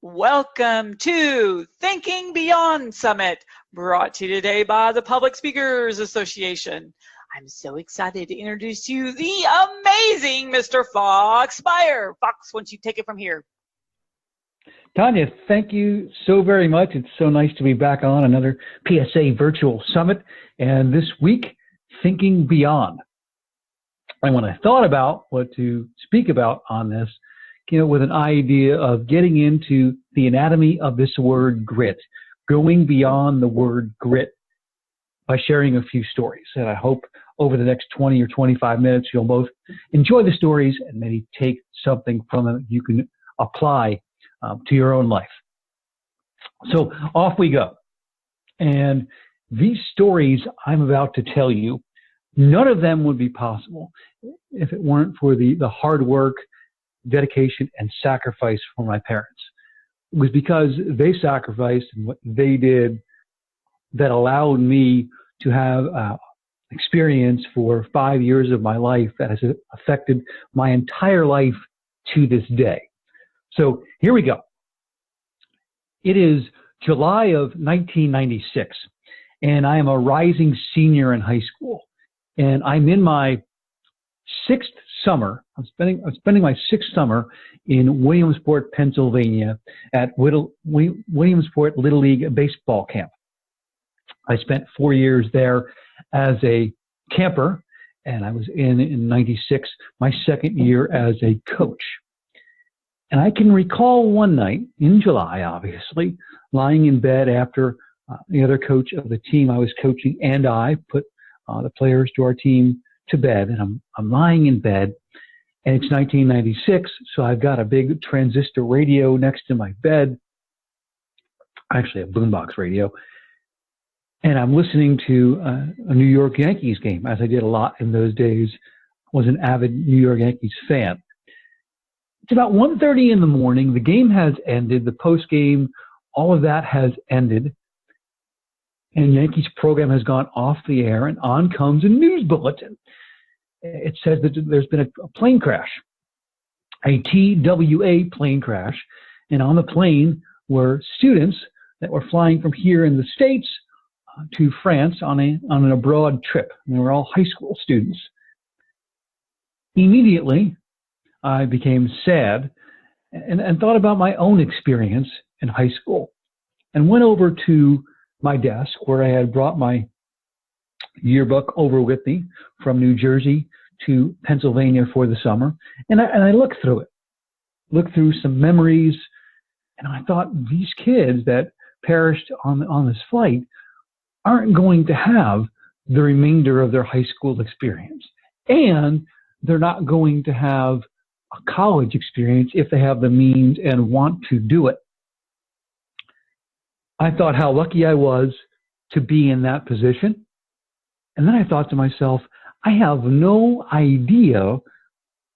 Welcome to Thinking Beyond Summit, brought to you today by the Public Speakers Association. I'm so excited to introduce to you the amazing Mr. Fox Spigner. Fox, once you take it from here. Tanya, thank you so very much. It's so nice to be back on another PSA Virtual Summit. And this week, Thinking Beyond. And when I thought about what to speak about on this, with an idea of getting into the anatomy of this word grit, going beyond the word grit by sharing a few stories. And I hope over the next 20 or 25 minutes, you'll both enjoy the stories and maybe take something from them you can apply to your own life. So off we go. And these stories I'm about to tell you, none of them would be possible if it weren't for the hard work, dedication, and sacrifice for my parents. It was because they sacrificed and what they did that allowed me to have experience for 5 years of my life that has affected my entire life to this day. So here we go. It is July of 1996, and I am a rising senior in high school, and I'm in my sixth summer. I'm spending my sixth summer in Williamsport, Pennsylvania, at Williamsport Little League baseball camp. I spent 4 years there as a camper, and I was in 96, my second year as a coach. And I can recall one night in July, obviously, lying in bed after the other coach of the team I was coaching and I put the players to our team to bed, and I'm lying in bed, and it's 1996, so I've got a big transistor radio next to my bed, actually a boombox radio, and I'm listening to a New York Yankees game, as I did a lot in those days. I was an avid New York Yankees fan. It's about 1:30 in the morning. The game has ended. The post game, all of that has ended. And Yankees program has gone off the air, and on comes a news bulletin. It says that there's been a plane crash, a TWA plane crash, and on the plane were students that were flying from here in the States to France on an abroad trip. And they were all high school students. Immediately, I became sad and thought about my own experience in high school and went over to my desk where I had brought my yearbook over with me from New Jersey to Pennsylvania for the summer. And I looked through some memories, and I thought these kids that perished on this flight aren't going to have the remainder of their high school experience. And they're not going to have a college experience if they have the means and want to do it. I thought how lucky I was to be in that position. And then I thought to myself, I have no idea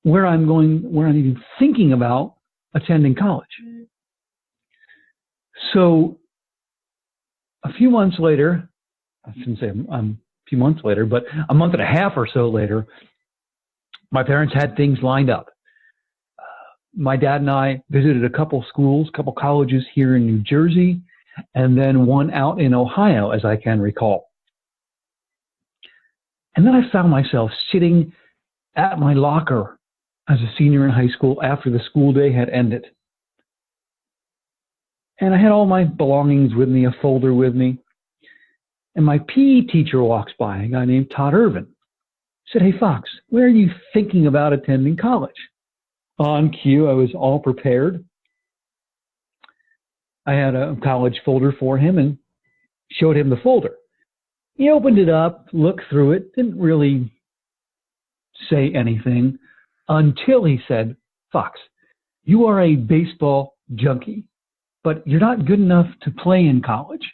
where I'm even thinking about attending college. So a few months later, I shouldn't say a few months later, but a month and a half or so later, my parents had things lined up. My dad and I visited a couple schools, a couple colleges here in New Jersey, and then one out in Ohio, as I can recall. And then I found myself sitting at my locker as a senior in high school after the school day had ended. And I had all my belongings with me, a folder with me. And my PE teacher walks by, a guy named Todd Irvin. Said, "Hey, Fox, where are you thinking about attending college?" On cue, I was all prepared. I had a college folder for him and showed him the folder. He opened it up, looked through it, didn't really say anything until he said, "Fox, you are a baseball junkie, but you're not good enough to play in college.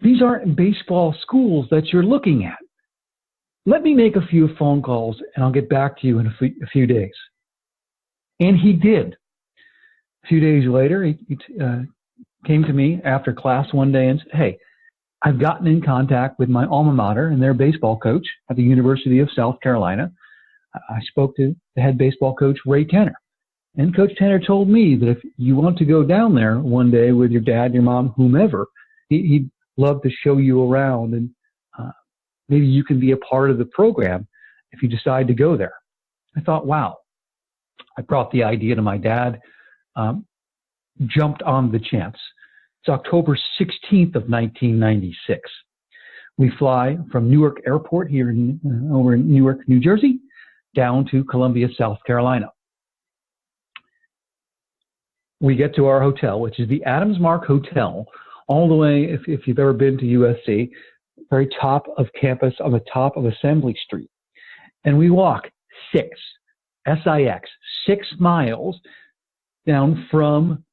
These aren't baseball schools that you're looking at. Let me make a few phone calls and I'll get back to you in a few days." And he did. A few days later, he came to me after class one day and said, "Hey, I've gotten in contact with my alma mater and their baseball coach at the University of South Carolina. I spoke to the head baseball coach, Ray Tanner. And Coach Tanner told me that if you want to go down there one day with your dad, your mom, whomever, he'd love to show you around, and maybe you can be a part of the program if you decide to go there. I thought, wow. I brought the idea to my dad, jumped on the chance. It's October 16th of 1996. We fly from Newark Airport here over in Newark, New Jersey, down to Columbia, South Carolina. We get to our hotel, which is the Adams Mark Hotel, all the way, if you've ever been to USC, very top of campus on the top of Assembly Street. And we walk 6 miles down from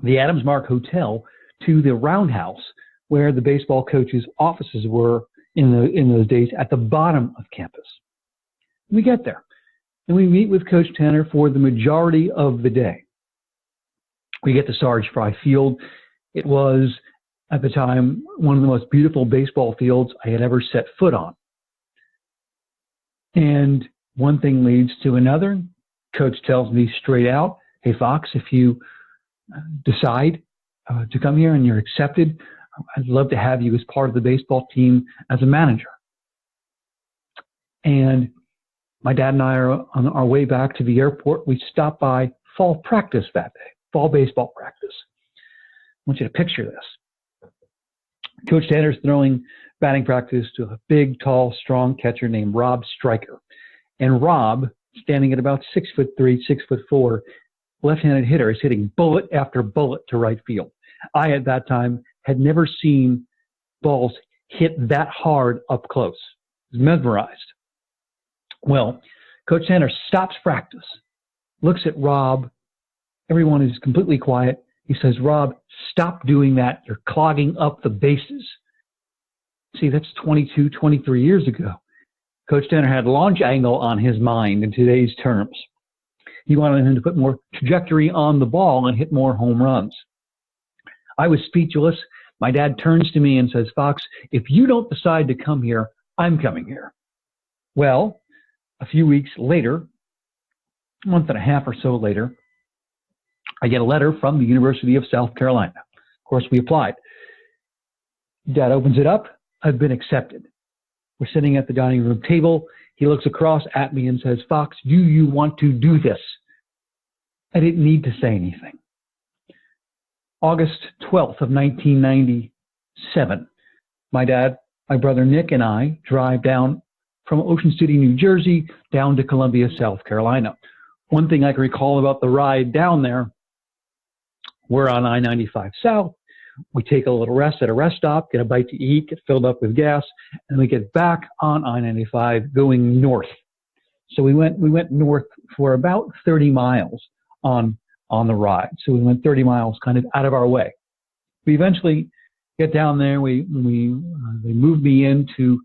the Adams Mark Hotel to the Roundhouse, where the baseball coaches' offices were in those days, at the bottom of campus. We get there, and we meet with Coach Tanner for the majority of the day. We get to Sarge Fry Field. It was, at the time, one of the most beautiful baseball fields I had ever set foot on. And one thing leads to another. Coach tells me straight out, hey, Fox, if you decide to come here and you're accepted, I'd love to have you as part of the baseball team as a manager. And my dad and I are on our way back to the airport. We stopped by fall practice that day, fall baseball practice. I want you to picture this. Coach Tanner's throwing batting practice to a big, tall, strong catcher named Rob Stryker. And Rob, standing at about 6'3", 6'4", left-handed hitter, is hitting bullet after bullet to right field. I, at that time, had never seen balls hit that hard up close. I was mesmerized. Well, Coach Tanner stops practice, looks at Rob. Everyone is completely quiet. He says, Rob, stop doing that. You're clogging up the bases. See, that's 22, 23 years ago. Coach Tanner had launch angle on his mind in today's terms. He wanted him to put more trajectory on the ball and hit more home runs. I was speechless. My dad turns to me and says, Fox, if you don't decide to come here, I'm coming here. Well, a few weeks later, a month and a half or so later, I get a letter from the University of South Carolina. Of course, we applied. Dad opens it up. I've been accepted. We're sitting at the dining room table. He looks across at me and says, Fox, do you want to do this? I didn't need to say anything. August 12th of 1997, my dad, my brother Nick, and I drive down from Ocean City, New Jersey, down to Columbia, South Carolina. One thing I can recall about the ride down there, we're on I-95 South. We take a little rest at a rest stop, get a bite to eat, get filled up with gas, and we get back on I-95 going north. So we went north for about 30 miles on the ride. So we went 30 miles kind of out of our way. We eventually get down there. They moved me into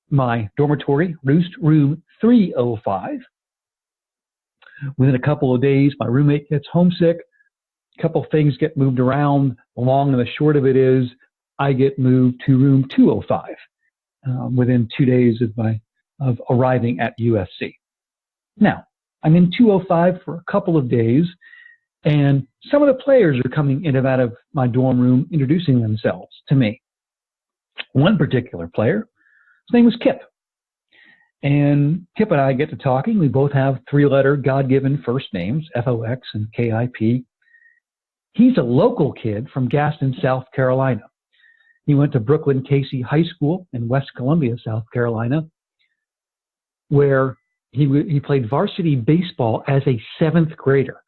my dormitory, Roost Room 305. Within a couple of days, my roommate gets homesick. A couple things get moved around. The long and the short of it is I get moved to room 205 within 2 days of arriving at USC. Now, I'm in 205 for a couple of days, and some of the players are coming in and out of my dorm room introducing themselves to me. One particular player, his name was Kip. And Kip and I get to talking. We both have 3-letter God-given first names, F-O-X and K-I-P. He's a local kid from Gaston, South Carolina. He went to Brooklyn Casey High School in West Columbia, South Carolina, where he played varsity baseball as a 7th grader.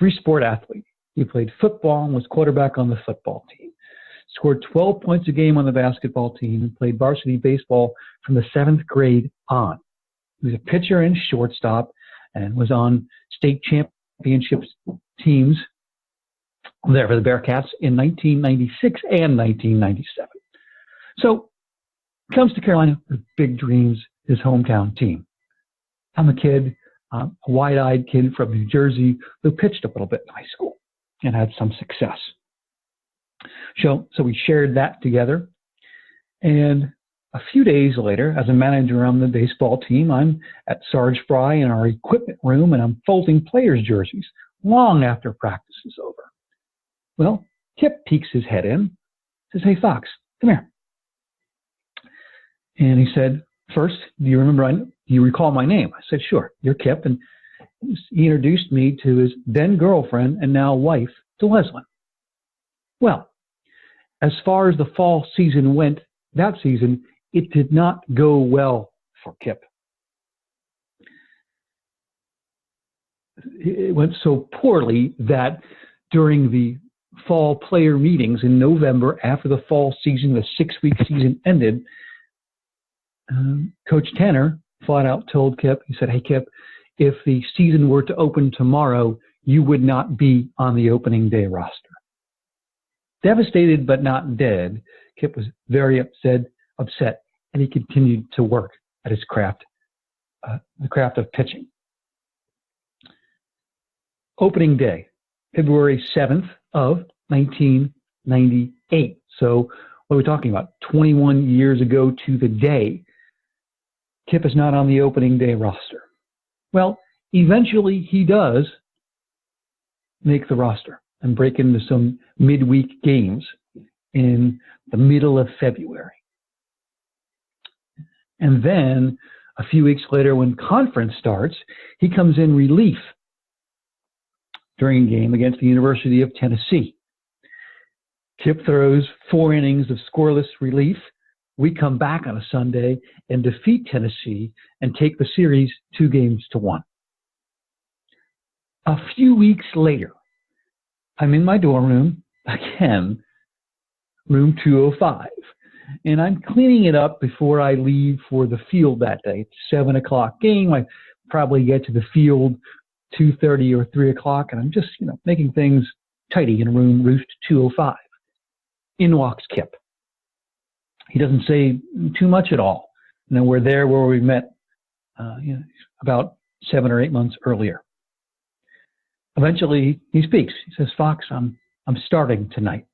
3-sport athlete. He played football and was quarterback on the football team. Scored 12 points a game on the basketball team and played varsity baseball from the 7th grade on. He was a pitcher and shortstop and was on state championships teams there for the Bearcats in 1996 and 1997. So comes to Carolina with big dreams, his hometown team. I'm a kid, a wide-eyed kid from New Jersey who pitched a little bit in high school and had some success. So we shared that together. And a few days later, as a manager on the baseball team, I'm at Sarge Fry in our equipment room, and I'm folding players' jerseys long after practice is over. Well, Kip peeks his head in, says, "Hey, Fox, come here." And he said, "First, do you recall my name?" I said, "Sure, you're Kip." And he introduced me to his then girlfriend and now wife, to Leslyn. Well, as far as the fall season went, that season, it did not go well for Kip. It went so poorly that during the fall player meetings in November, after the fall season, the 6-week season ended, Coach Tanner flat out told Kip, he said, "Hey, Kip, if the season were to open tomorrow, you would not be on the opening day roster." Devastated but not dead, Kip was very upset, and he continued to work at his craft, the craft of pitching. Opening day, February 7th of 1998. So what are we talking about? 21 years ago to the day. Kip is not on the opening day roster. Well, eventually he does make the roster and break into some midweek games in the middle of February. And then a few weeks later, when conference starts, he comes in relief during a game against the University of Tennessee. Kip throws 4 innings of scoreless relief. We come back on a Sunday and defeat Tennessee and take the series 2-1. A few weeks later, I'm in my dorm room again, room 205, and I'm cleaning it up before I leave for the field that day. It's a 7 o'clock game. I probably get to the field 2:30 or 3 o'clock, and I'm just, making things tidy in room 205. In walks Kip. He doesn't say too much at all. We're there where we met about 7 or 8 months earlier. Eventually, he speaks. He says, "Fox, I'm starting tonight,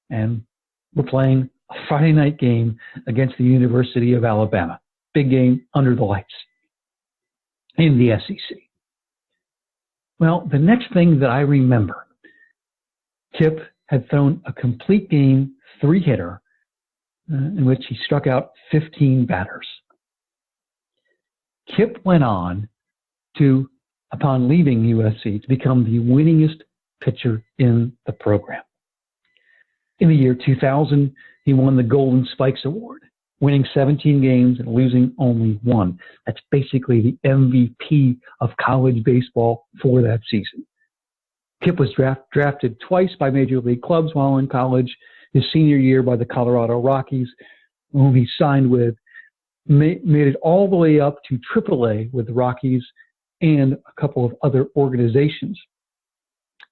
and we're playing a Friday night game against the University of Alabama. Big game under the lights in the SEC." Well, the next thing that I remember, Kip had thrown a complete game 3-hitter in which he struck out 15 batters. Kip went on to, upon leaving USC, to become the winningest pitcher in the program. In the year 2000, he won the Golden Spikes Award, winning 17 games and losing only 1. That's basically the MVP of college baseball for that season. Kip was drafted twice by major league clubs while in college. His senior year by the Colorado Rockies, whom he signed with, made it all the way up to AAA with the Rockies and a couple of other organizations.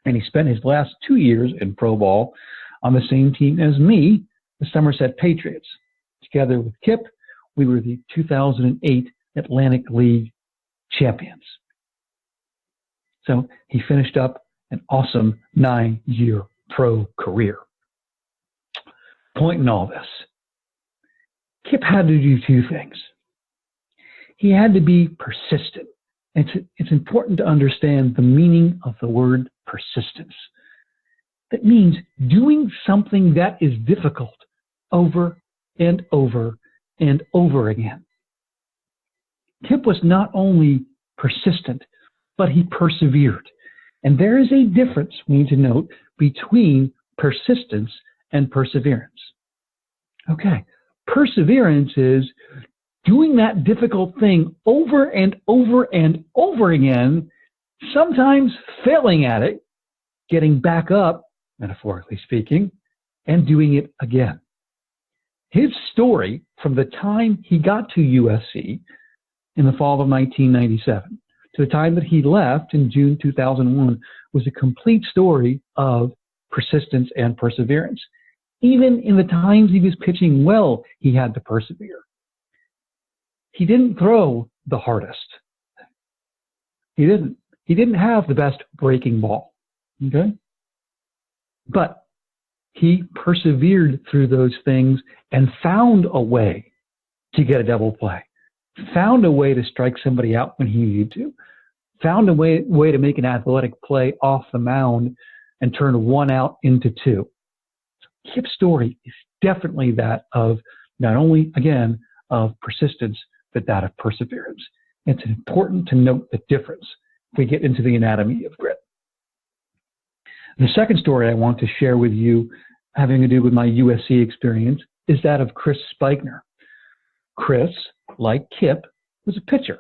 And he spent his last 2 years in pro ball on the same team as me, the Somerset Patriots. Together with Kip, we were the 2008 Atlantic League champions. So he finished up an awesome 9-year pro career. Point in all this, Kip had to do 2 things. He had to be persistent. It's important to understand the meaning of the word persistence. That means doing something that is difficult over and over and over again. Kip was not only persistent, but he persevered. And there is a difference, we need to note, between persistence and perseverance. Okay, perseverance is doing that difficult thing over and over and over again, sometimes failing at it, getting back up, metaphorically speaking, and doing it again. His story from the time he got to USC in the fall of 1997 to the time that he left in June 2001 was a complete story of persistence and perseverance. Even in the times he was pitching well, he had to persevere. He didn't throw the hardest. He didn't have the best breaking ball. Okay? But he persevered through those things and found a way to get a double play, found a way to strike somebody out when he needed to, found a way to make an athletic play off the mound and turn one out into two. Kip's story is definitely that of not only, again, of persistence, but that of perseverance. It's important to note the difference if we get into the anatomy of grit. The second story I want to share with you, having to do with my USC experience, is that of Chris Spigner. Chris, like Kip, was a pitcher.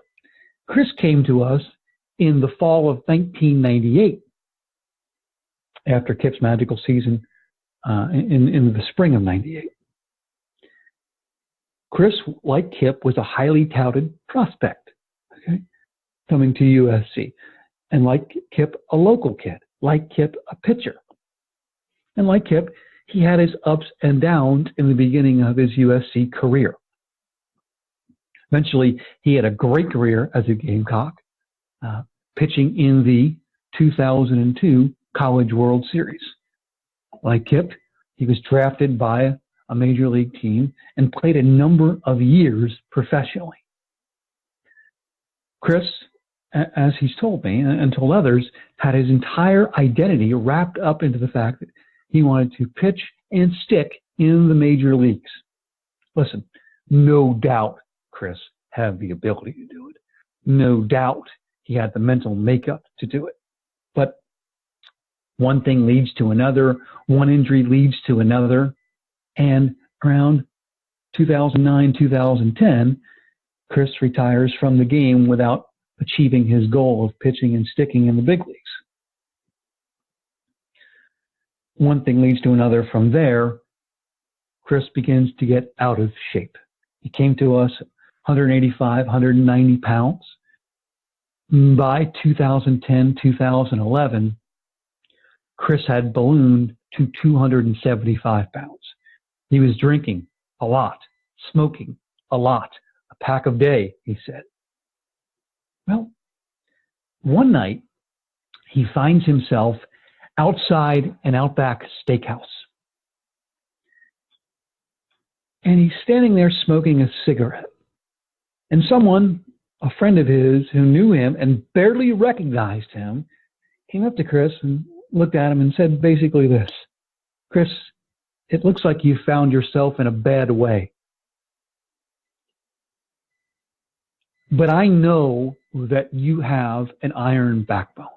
Chris came to us in the fall of 1998 after Kip's magical season in the spring of 98. Chris, like Kip, was a highly touted prospect, okay, coming to USC. And like Kip, a local kid. Like Kip, a pitcher. And like Kip, he had his ups and downs in the beginning of his USC career. Eventually, he had a great career as a Gamecock, pitching in the 2002 College World Series. Like Kip, he was drafted by a major league team and played a number of years professionally. Chris, as he's told me and told others, had his entire identity wrapped up into the fact that he wanted to pitch and stick in the major leagues. Listen, no doubt Chris had the ability to do it. No doubt he had the mental makeup to do it. But one thing leads to another, one injury leads to another, and around 2009, 2010, Chris retires from the game without achieving his goal of pitching and sticking in the big leagues. One thing leads to another from there. Chris begins to get out of shape. He came to us 185, 190 pounds. By 2010, 2011, Chris had ballooned to 275 pounds. He was drinking a lot, smoking a lot, a pack a day, he said. Well, one night, he finds himself outside an Outback steakhouse. And he's standing there smoking a cigarette. And someone, a friend of his who knew him and barely recognized him, came up to Chris and looked at him and said basically this: "Chris, it looks like you found yourself in a bad way. But I know that you have an iron backbone.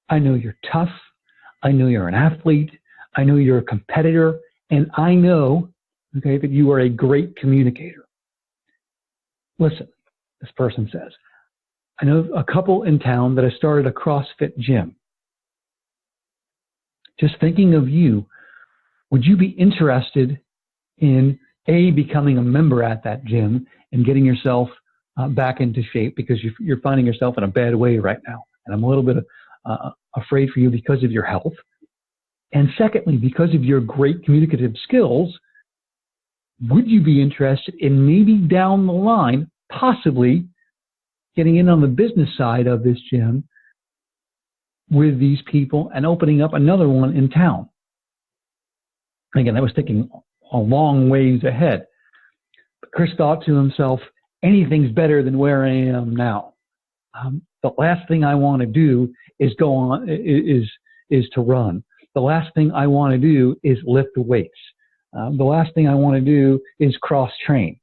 I know you're tough. I know you're an athlete. I know you're a competitor. And I know, okay, that you are a great communicator. Listen," this person says, "I know a couple in town that have started a CrossFit gym. Just thinking of you, would you be interested in A, becoming a member at that gym and getting yourself back into shape, because you're finding yourself in a bad way right now. And I'm a little bit afraid for you because of your health. And secondly, because of your great communicative skills, would you be interested in maybe down the line, possibly getting in on the business side of this gym with these people and opening up another one in town?" Again, that was thinking a long ways ahead. But Chris thought to himself, anything's better than where I am now. The last thing I want to do is go on, is to run. The last thing I want to do is lift the weights. The last thing I want to do is cross train.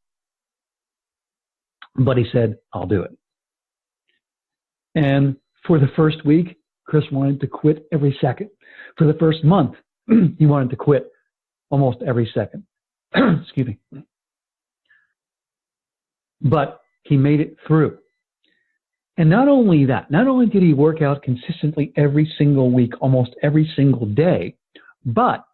But he said, "I'll do it." And for the first week, Chris wanted to quit every second. For the first month, he wanted to quit almost every second. Excuse me. But he made it through. And not only that, not only did he work out consistently every single week, almost every single day, but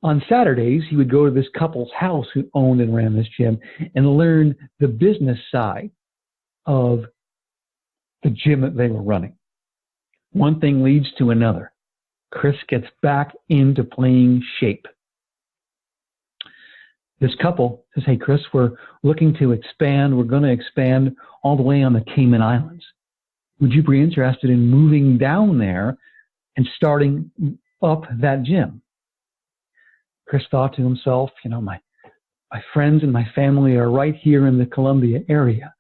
on Saturdays, he would go to this couple's house who owned and ran this gym and learn the business side of the gym that they were running. One thing leads to another. Chris gets back into playing shape. This couple says, "Hey, Chris, we're looking to expand. We're going to expand all the way on the Cayman Islands. Would you be interested in moving down there and starting up that gym?" Chris thought to himself, my My friends and my family are right here in the Columbia area.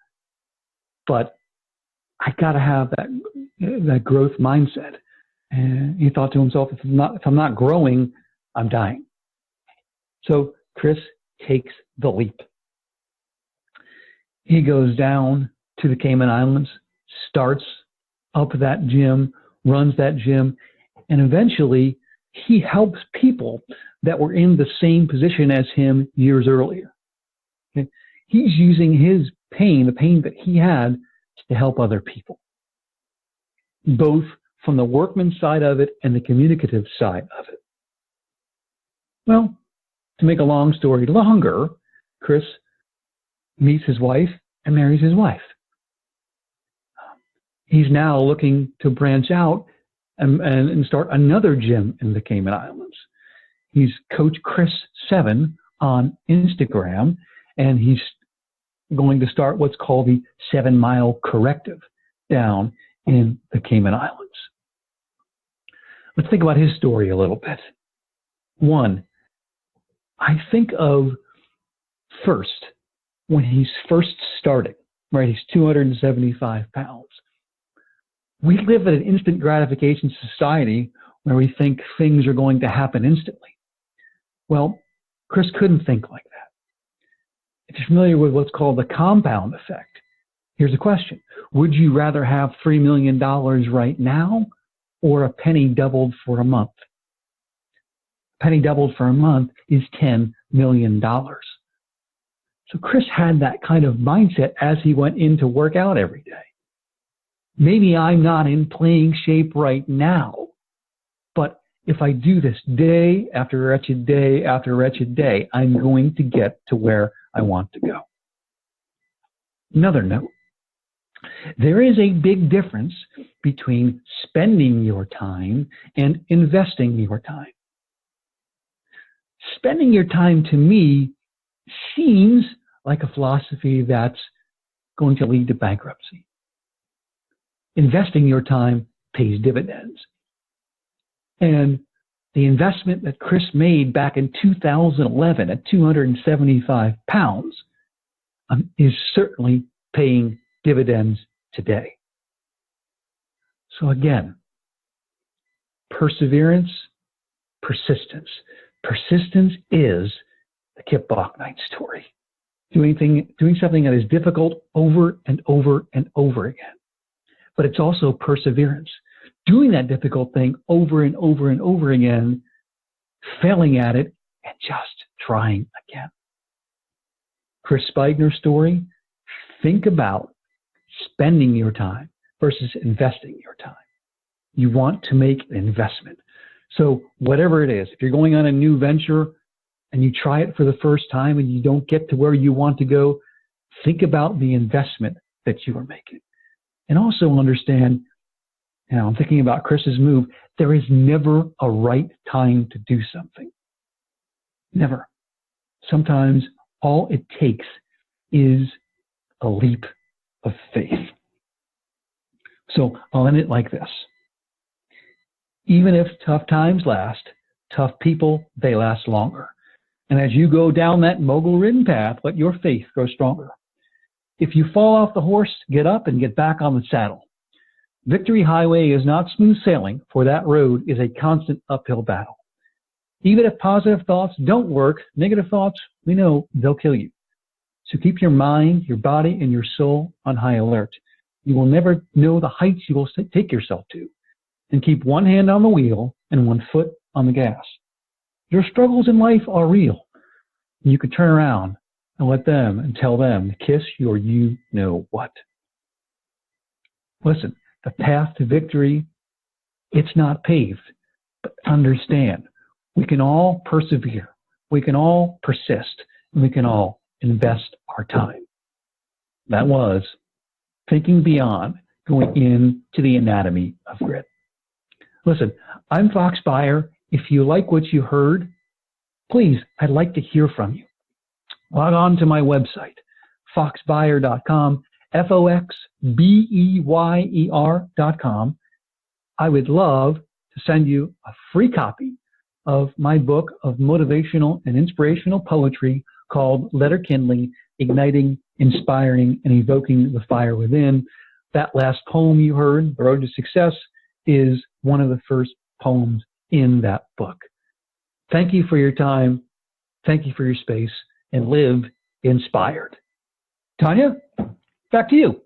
But I got to have that growth mindset. And he thought to himself, if I'm not growing, I'm dying. So Chris takes the leap. He goes down to the Cayman Islands, starts up that gym, runs that gym, and eventually he helps people that were in the same position as him years earlier. Okay? He's using his pain, the pain that he had, to help other people, both from the workman side of it and the communicative side of it. Well, to make a long story longer, Chris meets his wife and marries his wife. He's now looking to branch out and start another gym in the Cayman Islands. He's Coach Chris 7 on Instagram, and he's going to start what's called the 7 Mile Corrective down in the Cayman Islands. Let's think about his story a little bit. One, I think of first, when he's first starting, right? He's 275 pounds. We live in an instant gratification society where we think things are going to happen instantly. Well, Chris couldn't think like that. If you're familiar with what's called the compound effect, here's a question. Would you rather have $3 million right now or a penny doubled for a month? A penny doubled for a month is $10 million. So Chris had that kind of mindset as he went in to work out every day. Maybe I'm not in playing shape right now, but if I do this day after wretched day after wretched day, I'm going to get to where I want to go. Another note, there is a big difference between spending your time and investing your time. Spending your time, to me, seems like a philosophy that's going to lead to bankruptcy. Investing your time pays dividends. And the investment that Chris made back in 2011 at 275 pounds is certainly paying dividends today. So again, perseverance, persistence. Persistence is the Kip Bouknight story. Doing something that is difficult over and over and over again. But it's also perseverance. Doing that difficult thing over and over and over again, failing at it, and just trying again. Chris Spigner's story, think about spending your time versus investing your time. You want to make an investment. So whatever it is, if you're going on a new venture and you try it for the first time and you don't get to where you want to go, think about the investment that you are making. And also understand, I'm thinking about Chris's move, there is never a right time to do something. Never. Sometimes all it takes is a leap of faith. So I'll end it like this. Even if tough times last, tough people, they last longer. And as you go down that mogul-ridden path, let your faith grow stronger. If you fall off the horse, get up and get back on the saddle. Victory Highway is not smooth sailing, for that road is a constant uphill battle. Even if positive thoughts don't work, negative thoughts, we know they'll kill you. So keep your mind, your body, and your soul on high alert. You will never know the heights you will take yourself to. And keep one hand on the wheel and one foot on the gas. Your struggles in life are real. You can turn around and let them and tell them to kiss your you-know-what. Listen, the path to victory, it's not paved, but understand, we can all persevere, we can all persist, and we can all invest our time. That was thinking beyond, going into the anatomy of grit. Listen, I'm Fox Buyer. If you like what you heard, please, I'd like to hear from you. Log on to my website, foxbuyer.com, foxbeyer.com. I would love to send you a free copy of my book of motivational and inspirational poetry called Letter Kindling, Igniting, Inspiring, and Evoking the Fire Within. That last poem you heard, The Road to Success, is one of the first poems in that book. Thank you for your time. Thank you for your space, and live inspired. Tanya, back to you.